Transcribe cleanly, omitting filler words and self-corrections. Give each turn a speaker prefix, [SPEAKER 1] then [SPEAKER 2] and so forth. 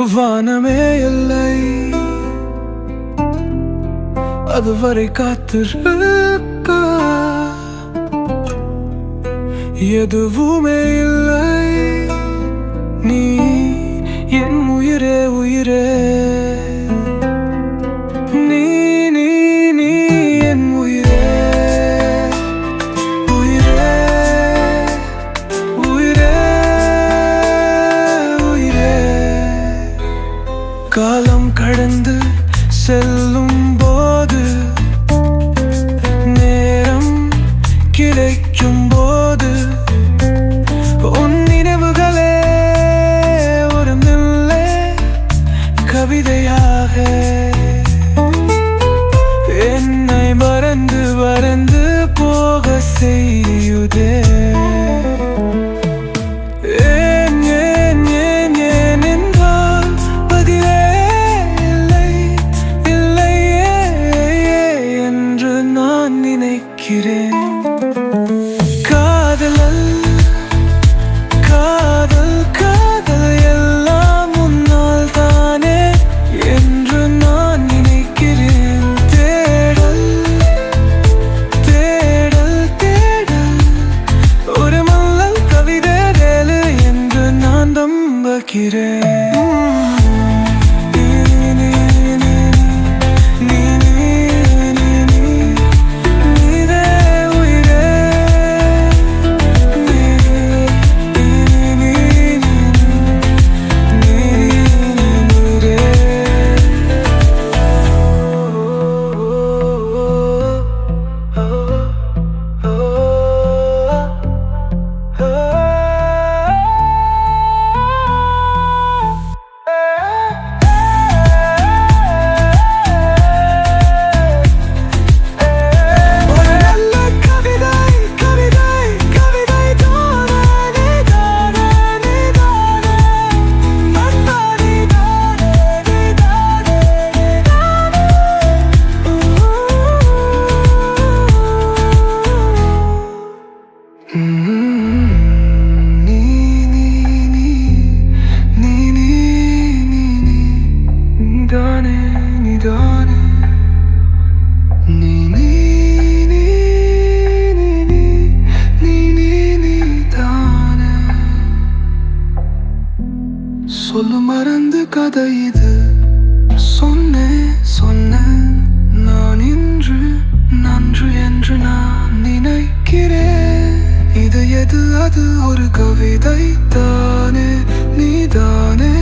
[SPEAKER 1] வானமே இல்லை, அதுவரை காத்திருக்க எதுவுமே இல்லை. நீ என் உயிரே உயிரே, நீ நீ நீ என் உயிரே உயிரே உயிரே உயிரே. காலம் கடந்து செல்லும் போது, நேரம் கிடைக்கும் போது, உன் நினைவுகளே ஒரு மெல்ல கவிதையாக என்னை மறந்து மறந்து போக செய்யுதே. காதல் காதல் காதல் எல்லாம் உன்னால் தானே என்று நான் நினைக்கிறேன். தேடல் தேடல் தேடல் ஒரு மல்லல் கவிதை வேலு என்று நான் நம்புகிறேன். சொல்ல மறந்து கதை இது, சொன்னேன் நான் இன்று நன்று என்று நான் நினைக்கிறேன். இது எது அது ஒரு கவிதை தானே, நீதானே